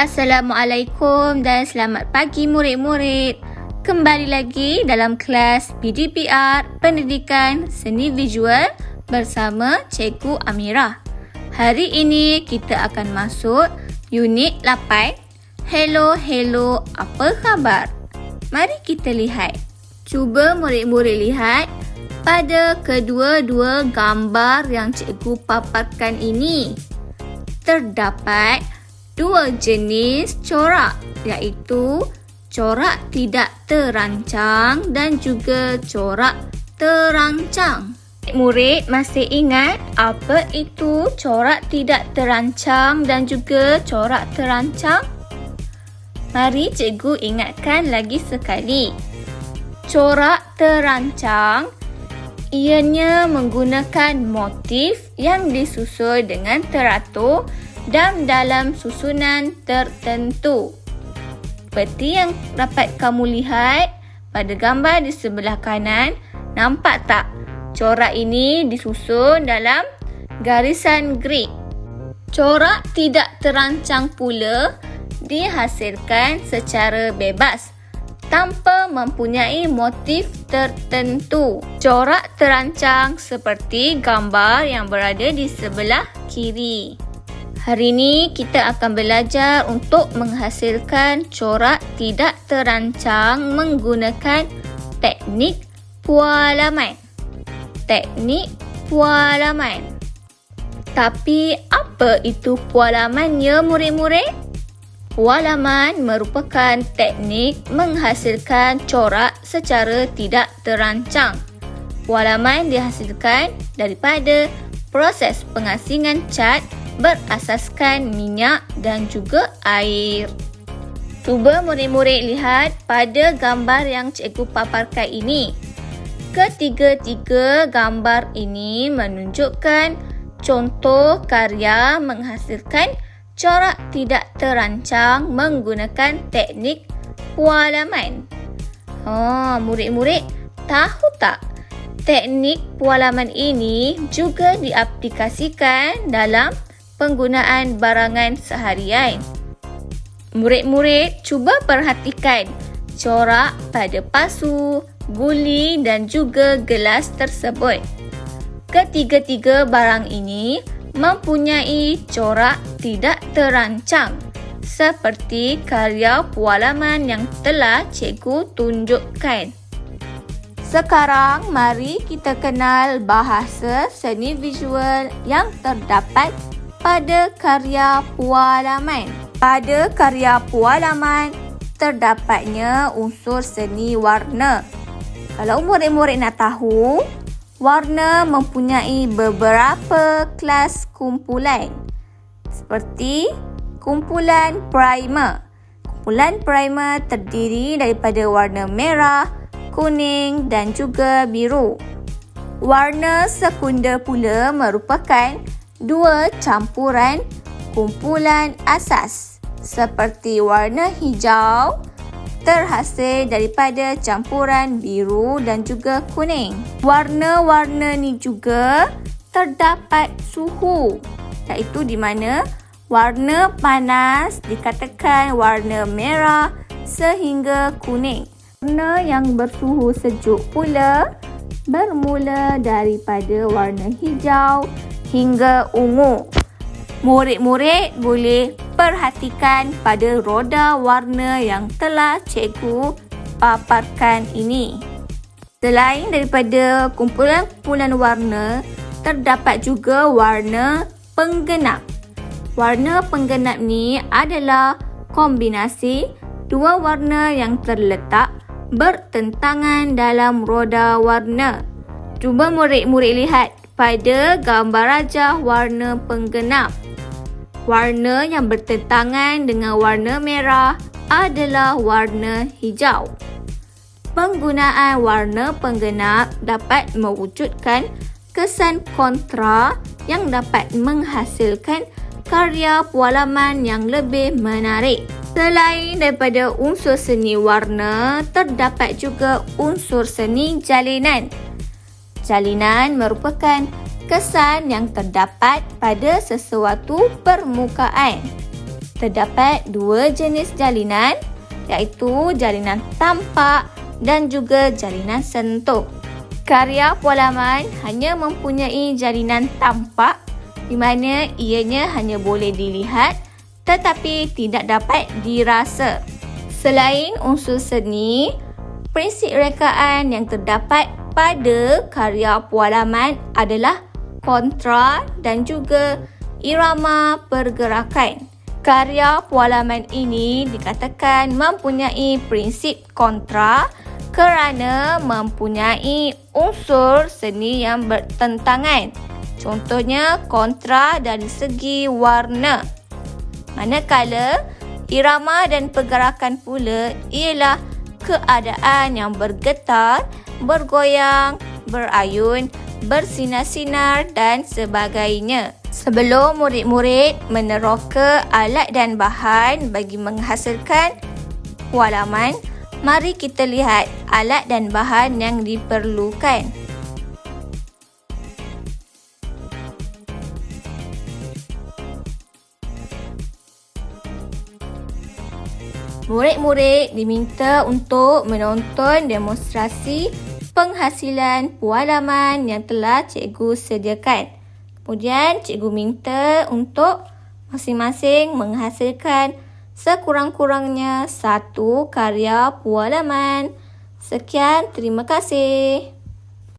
Assalamualaikum dan selamat pagi murid-murid. Kembali lagi dalam kelas PDPR Pendidikan Seni Visual bersama Cikgu Amirah. Hari ini kita akan masuk unit 8. Hello, apa khabar? Mari kita lihat. Cuba murid-murid lihat pada kedua-dua gambar yang cikgu paparkan ini. Terdapat dua jenis corak, iaitu corak tidak terancang dan juga corak terancang. Murid masih ingat apa itu corak tidak terancang dan juga corak terancang? Mari cikgu ingatkan lagi sekali. Corak terancang ianya menggunakan motif yang disusul dengan teratur dan dalam susunan tertentu. Seperti yang dapat kamu lihat pada gambar di sebelah kanan, nampak tak? Corak ini disusun dalam garisan grid. Corak tidak terancang pula dihasilkan secara bebas tanpa mempunyai motif tertentu. Corak terancang seperti gambar yang berada di sebelah kiri. Hari ini kita akan belajar untuk menghasilkan corak tidak terancang menggunakan teknik pualaman. Teknik pualaman. Tapi apa itu pualaman ya murid-murid? Pualaman merupakan teknik menghasilkan corak secara tidak terancang. Pualaman dihasilkan daripada proses pengasingan cat berasaskan minyak dan juga air. Cuba murid-murid lihat pada gambar yang cikgu paparkan ini. Ketiga-tiga gambar ini menunjukkan contoh karya menghasilkan corak tidak terancang menggunakan teknik pualaman. Murid-murid tahu tak? Teknik pualaman ini juga diaplikasikan dalam penggunaan barangan seharian. Murid-murid cuba perhatikan corak pada pasu, guli dan juga gelas tersebut. Ketiga-tiga barang ini mempunyai corak tidak terancang seperti karya pualaman yang telah cikgu tunjukkan. Sekarang mari kita kenal bahasa seni visual yang terdapat pada karya pualaman. Pada karya pualaman, terdapatnya unsur seni warna. Kalau murid-murid nak tahu, warna mempunyai beberapa kelas kumpulan. Seperti kumpulan primer. Kumpulan primer terdiri daripada warna merah, kuning dan juga biru. Warna sekunder pula merupakan dua campuran kumpulan asas seperti warna hijau terhasil daripada campuran biru dan juga kuning. Warna-warna ni juga terdapat suhu, iaitu di mana warna panas dikatakan warna merah sehingga kuning. Warna yang bersuhu sejuk pula bermula daripada warna hijau hingga ungu. Murid-murid boleh perhatikan pada roda warna yang telah cikgu paparkan ini. Selain daripada kumpulan-kumpulan warna, terdapat juga warna penggenap. Warna penggenap ni adalah kombinasi dua warna yang terletak bertentangan dalam roda warna. Cuba murid-murid lihat pada gambar rajah warna penggenap. Warna yang bertentangan dengan warna merah adalah warna hijau. Penggunaan warna penggenap dapat mewujudkan kesan kontra yang dapat menghasilkan karya pualaman yang lebih menarik. Selain daripada unsur seni warna, terdapat juga unsur seni jalinan. Jalinan merupakan kesan yang terdapat pada sesuatu permukaan. Terdapat dua jenis jalinan, iaitu jalinan tampak dan juga jalinan sentuh. Karya pualaman hanya mempunyai jalinan tampak di mana ianya hanya boleh dilihat tetapi tidak dapat dirasa. Selain unsur seni, prinsip rekaan yang terdapat pada karya pualaman adalah kontra dan juga irama pergerakan. Karya pualaman ini dikatakan mempunyai prinsip kontra kerana mempunyai unsur seni yang bertentangan. Contohnya kontra dari segi warna. Manakala irama dan pergerakan pula ialah keadaan yang bergetar, bergoyang, berayun, bersinar-sinar dan sebagainya. Sebelum murid-murid meneroka alat dan bahan bagi menghasilkan pualaman, mari kita lihat alat dan bahan yang diperlukan. Murid-murid diminta untuk menonton demonstrasi penghasilan pualaman yang telah cikgu sediakan. Kemudian cikgu minta untuk masing-masing menghasilkan sekurang-kurangnya satu karya pualaman. Sekian, terima kasih.